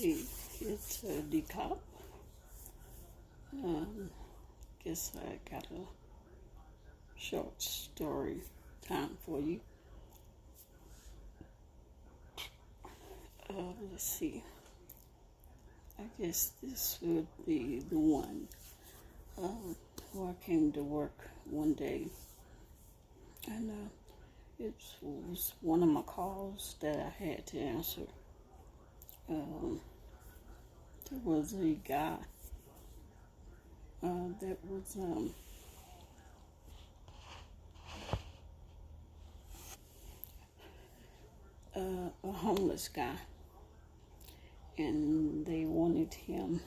It's a decop. Guess I got a short story time for you. Let's see. I guess this would be the one where I came to work one day, and it was one of my calls that I had to answer. There was a guy that was a homeless guy, and they wanted him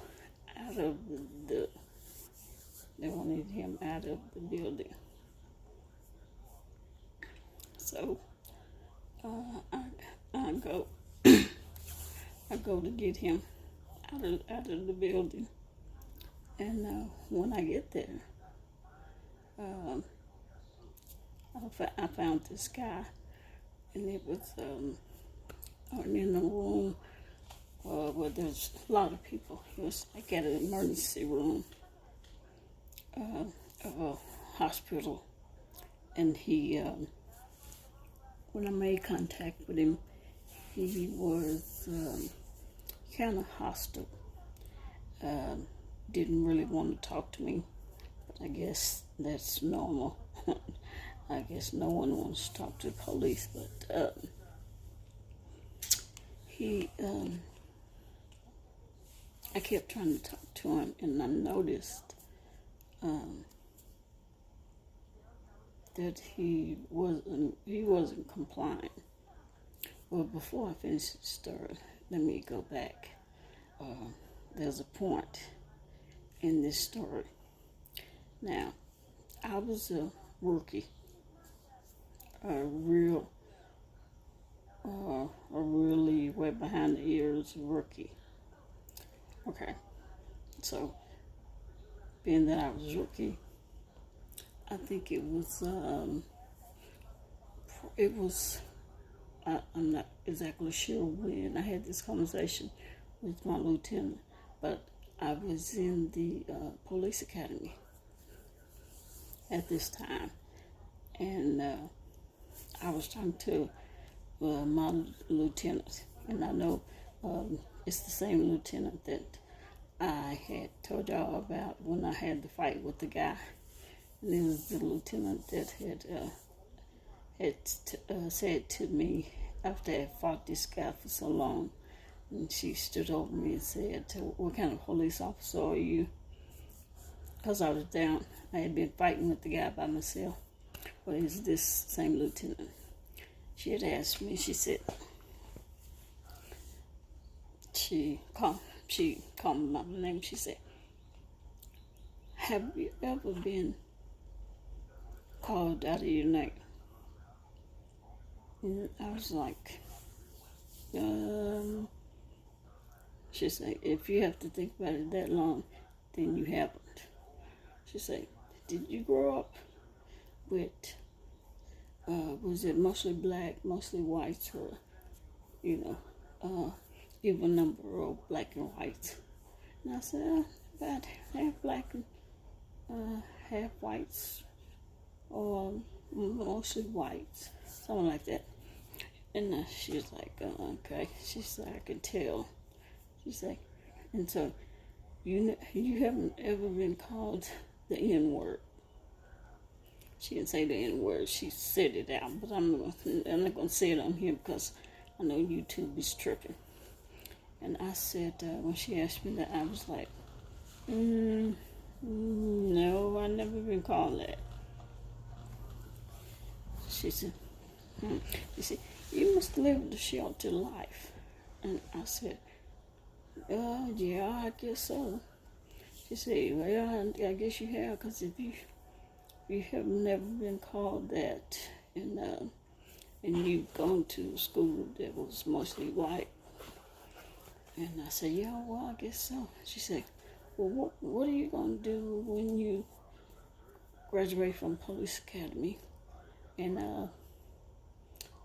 out of the building. So I go I go to get him out of the building, and when I get there, I found this guy, and it was in a room where there's a lot of people. He was like at an emergency room of a hospital, and he, when I made contact with him, he was kind of hostile. Didn't really want to talk to me, but I guess that's normal. I guess no one wants to talk to the police, but I kept trying to talk to him, and I noticed that he wasn't complying. Well, before I finish the story, let me go back. There's a point in this story. Now, I was a rookie, a really way behind the ears rookie. Okay, so being that I was rookie, I think it was I'm not exactly sure when I had this conversation with my lieutenant, but I was in the police academy at this time, and I was talking to my lieutenant, and I know it's the same lieutenant that I had told y'all about when I had the fight with the guy. And it was the lieutenant that had said to me after I had fought this guy for so long, and she stood over me and said, "What kind of police officer are you?" Because I was down. I had been fighting with the guy by myself. Well, it's this same lieutenant. She had asked me, she said, she called me by my name. She said, "Have you ever been called out of your name?" And I was like, she said, "If you have to think about it that long, then you haven't." She said, "Did you grow up with, was it mostly black, mostly whites, or, even number of black and whites?" And I said, "About half black and half whites, or mostly whites, something like that." And she was like, "Okay." She said, "I can tell." She's like, "And so you haven't ever been called the N-word?" She didn't say the N-word. She said it out, but I'm not going to say it on here because I know YouTube is tripping. And I said, when she asked me that, I was like, "No, I've never been called that." She said, She said, "You must live the sheltered life." And I said, "Yeah, I guess so." She said, "Well, I guess you have, because if you have never been called that, and you've gone to a school that was mostly white." And I said, "Yeah, well, I guess so." She said, "Well, what are you going to do when you graduate from police academy, and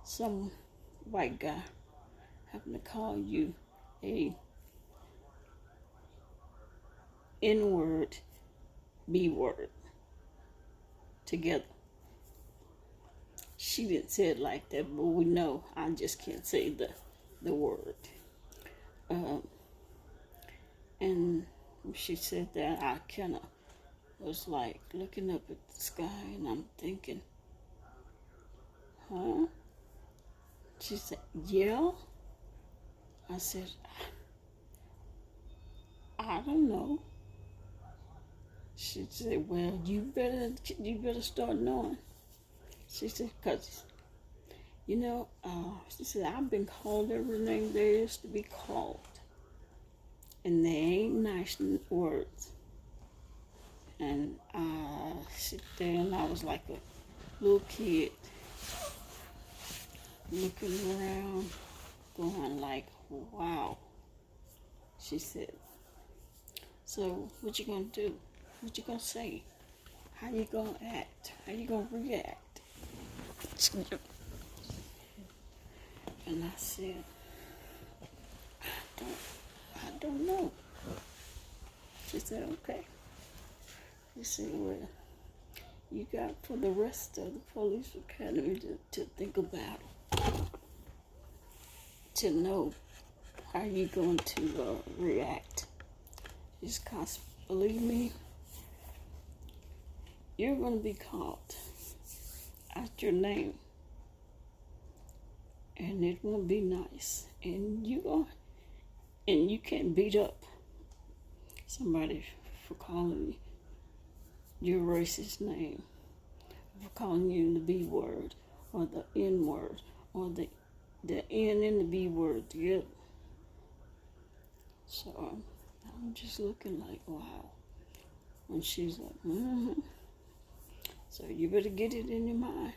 some white guy happened to call you a N word, B word together. She didn't say it like that, but we know I just can't say the word. And she said that, I kind of was like looking up at the sky, and I'm thinking, huh? She said, yeah. I said, I don't know. She said, well, you better start knowing. She said, because, she said, I've been called every name there is to be called. And they ain't nice words. And I sit there, and I was like a little kid looking around, going like, wow. She said, so what you gonna do? What you gonna say? How you gonna act? How you gonna react? And I said, I don't know. She said, okay. She said, well, you got for the rest of the police academy to think about it, to know how you going to react. Just cause, believe me, you're going to be called out your name, and it won't be nice. And you can't beat up somebody for calling you your racist name, for calling you the B word or the N word or the N and the B word together. So I'm just looking like, wow. And she's like, so you better get it in your mind.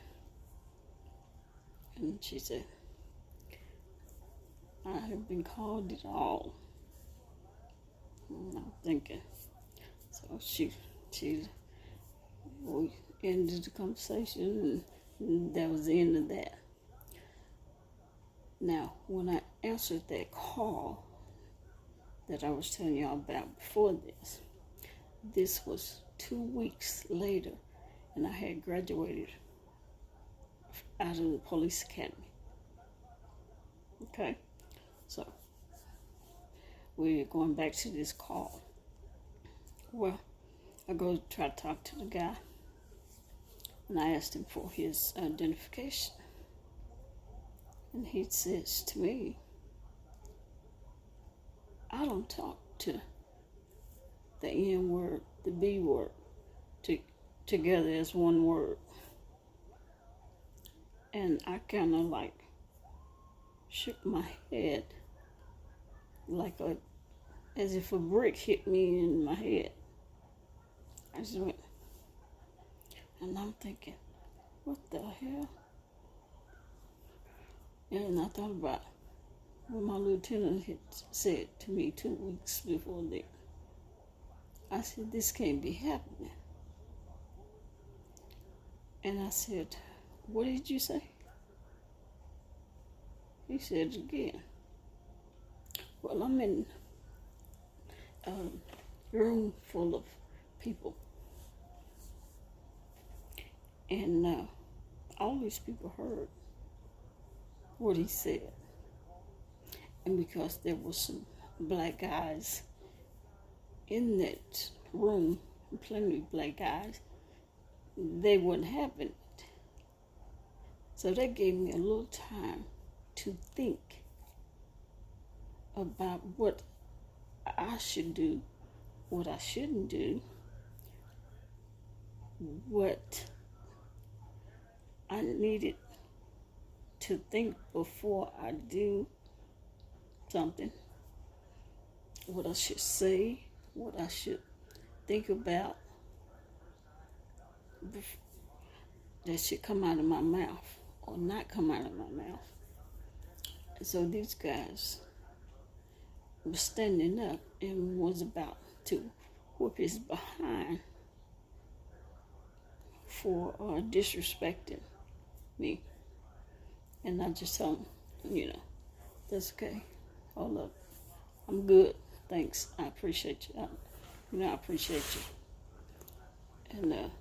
And she said, I have been called it all. And I'm thinking, so we ended the conversation, and that was the end of that. Now, when I answered that call that I was telling y'all about before this was 2 weeks later, and I had graduated out of the police academy. Okay, so we're going back to this call. Well, I go try to talk to the guy, and I asked him for his identification. And he says to me, I don't talk to the N word, the B word, together as one word. And I kind of like shook my head like as if a brick hit me in my head. I just went, and I'm thinking, what the hell? And I thought about what my lieutenant had said to me 2 weeks before that. I said, this can't be happening. And I said, what did you say? He said it again. Well, I'm in a room full of people. And all these people heard what he said. And because there were some black guys in that room, plenty of black guys, they wouldn't happen it. So that gave me a little time to think about what I should do, what I shouldn't do, what I needed to think before I do something, what I should say, what I should think about that should come out of my mouth or not come out of my mouth. And so these guys were standing up and was about to whoop his behind for disrespecting me. And I just told him, that's okay. Hold up. I'm good. Thanks. I appreciate you. I appreciate you. And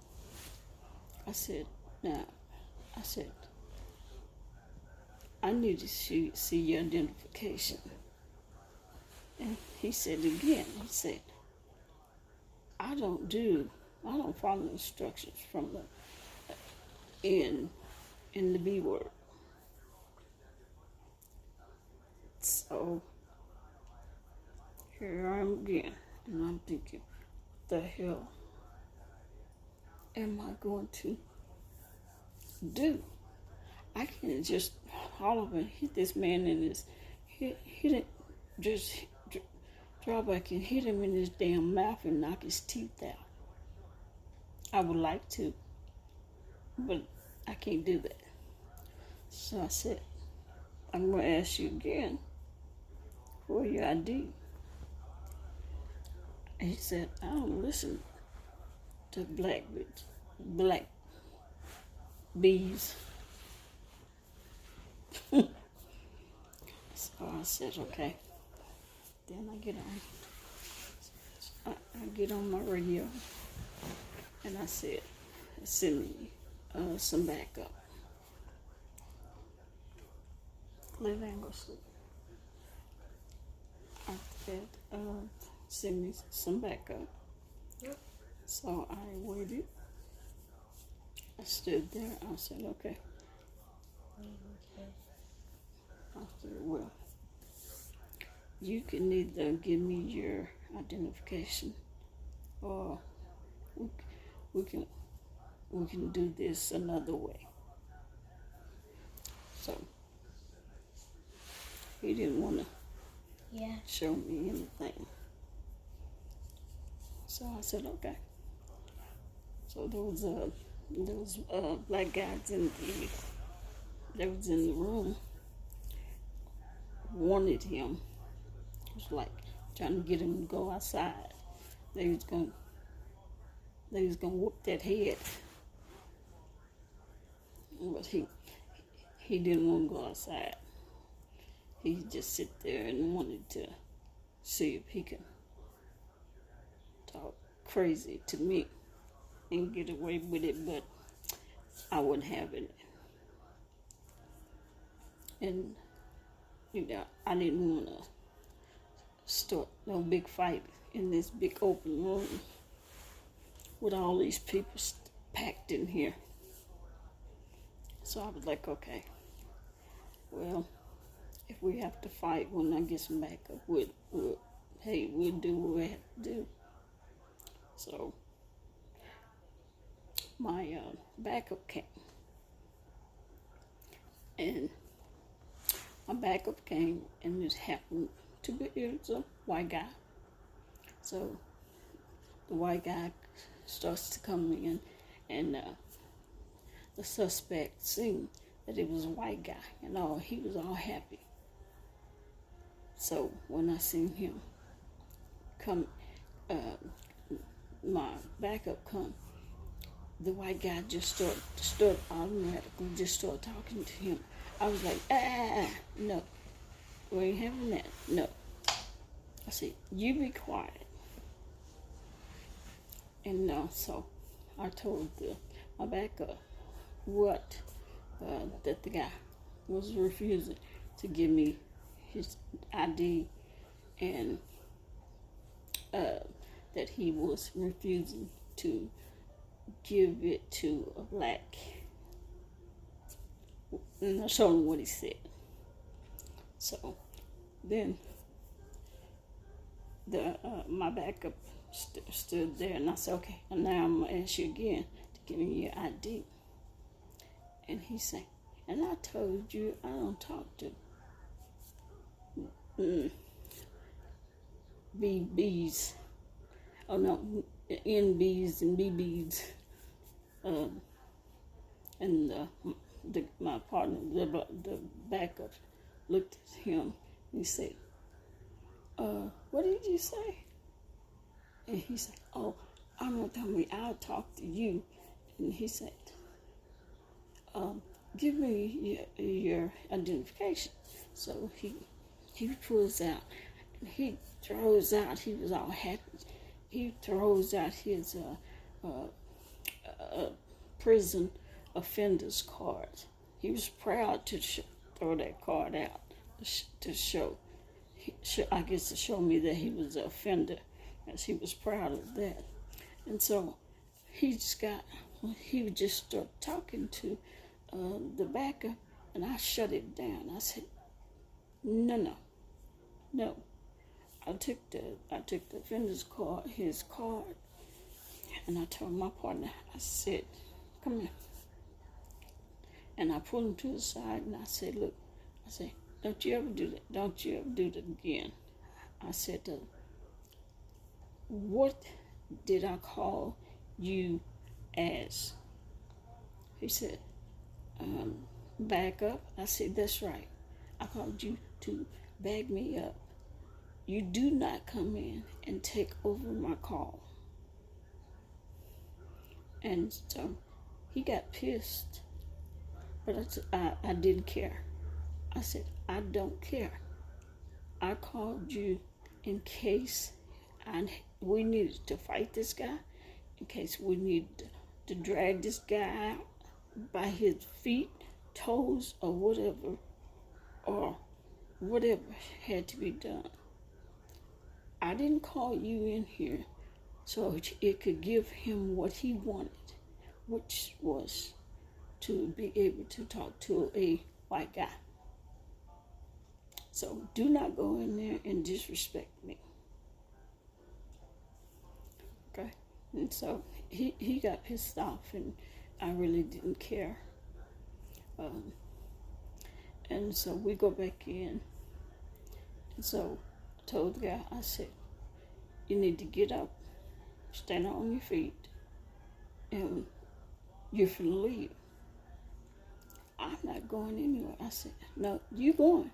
I said, now, I said, I need to see your identification. And he said again, he said, I don't follow instructions from in the B word. So here I am again, and I'm thinking, what the hell am I going to do? I can't just all of it hit this man in his hit it, just draw back and hit him in his damn mouth and knock his teeth out. I would like to, but I can't do that. So I said, I'm going to ask you again for your ID. And he said, I don't listen to black bees. So I said, okay. Then I get on my radio, and I said, send me some backup. Lay down, go sleep. I said, send me some backup. Yep. So I waited. I stood there. I said, okay. I said, well, you can either give me your identification, or we can do this another way. So he didn't want to show me anything. So I said, okay. So those black guys that was in the room wanted him. It was like trying to get him to go outside. They was gonna whoop that head. But he didn't want to go outside. He just sit there and wanted to see if he could talk crazy to me and get away with it, but I wouldn't have it. And I didn't want to start no big fight in this big open room with all these people packed in here. So I was like, okay, well, if we have to fight when I get some backup, we'll do what we have to do. So my backup came, and my backup came, and it happened to be, it was a white guy. So the white guy starts to come in, and the suspect seen that it was a white guy, and he was all happy. So when I seen him come, my backup come, the white guy just start automatically just start talking to him. I was like, no, we ain't having that. No. I said, you be quiet. And so I told my backup that the guy was refusing to give me his ID, and that he was refusing to give it to a black. And I showed him what he said. So then my backup stood there, and I said, okay, and now I'm going to ask you again to give me your ID. And he said, and I told you I don't talk to BBs. Oh no, NBs and BBs. And my partner, the backup, looked at him and he said, what did you say? And he said, oh, I'm going to tell me I'll talk to you. And he said, give me your identification. So he pulls out, and he throws out, he was all happy. he throws out his prison offenders card. He was proud to throw that card out to show, I guess, to show me that he was an offender, as he was proud of that. And so he would just start talking to the backup, and I shut it down. I said, no. I took the offender's card, his card, and I told my partner, I said, come here. And I pulled him to the side, and I said, look, I said, don't you ever do that. Don't you ever do that again. I said, what did I call you as? He said, back up. I said, that's right. I called you to back me up. You do not come in and take over my call. And so he got pissed, but I didn't care. I said, I don't care. I called you in case we needed to fight this guy, in case we needed to drag this guy out by his feet, toes, or whatever had to be done. I didn't call you in here so it could give him what he wanted, which was to be able to talk to a white guy. So do not go in there and disrespect me. Okay? And so he got pissed off, and I really didn't care. And so we go back in. And so I told the guy, I said, you need to get up, stand on your feet, and you're finna leave. I'm not going anywhere. I said, no, you going.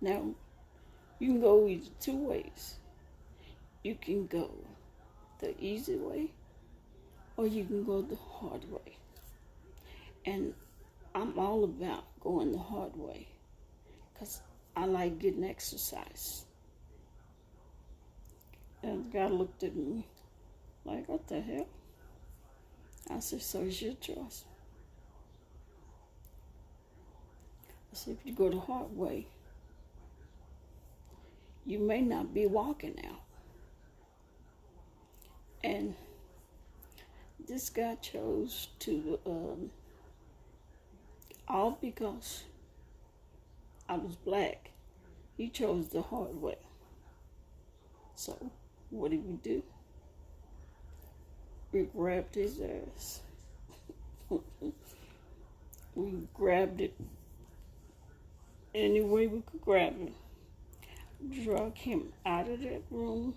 Now, you can go either two ways. You can go the easy way, or you can go the hard way. And I'm all about going the hard way, because I like getting exercise. And the guy looked at me like, what the hell? I said, so it's your choice. I said, if you go the hard way, you may not be walking out. And this guy chose to, all because I was black, he chose the hard way. So what did we do? We grabbed his ass. We grabbed it any way we could grab him. Drug him out of that room,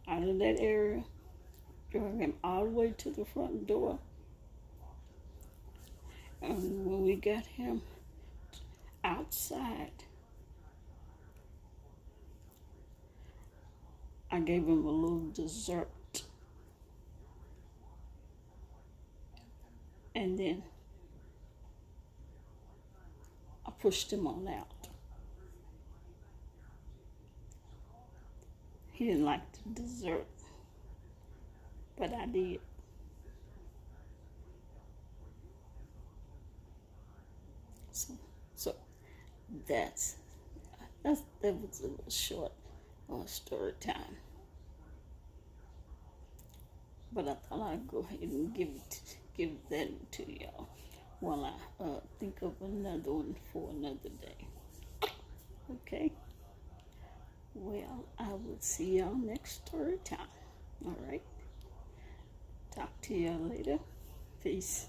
out of that area, drug him all the way to the front door. And when we got him outside, I gave him a little dessert. And then I pushed him on out. He didn't like the dessert, but I did. So that was a little short story time. But I thought I'd go ahead and give that to y'all while I think of another one for another day. Okay? Well, I will see y'all next story time. All right? Talk to y'all later. Peace.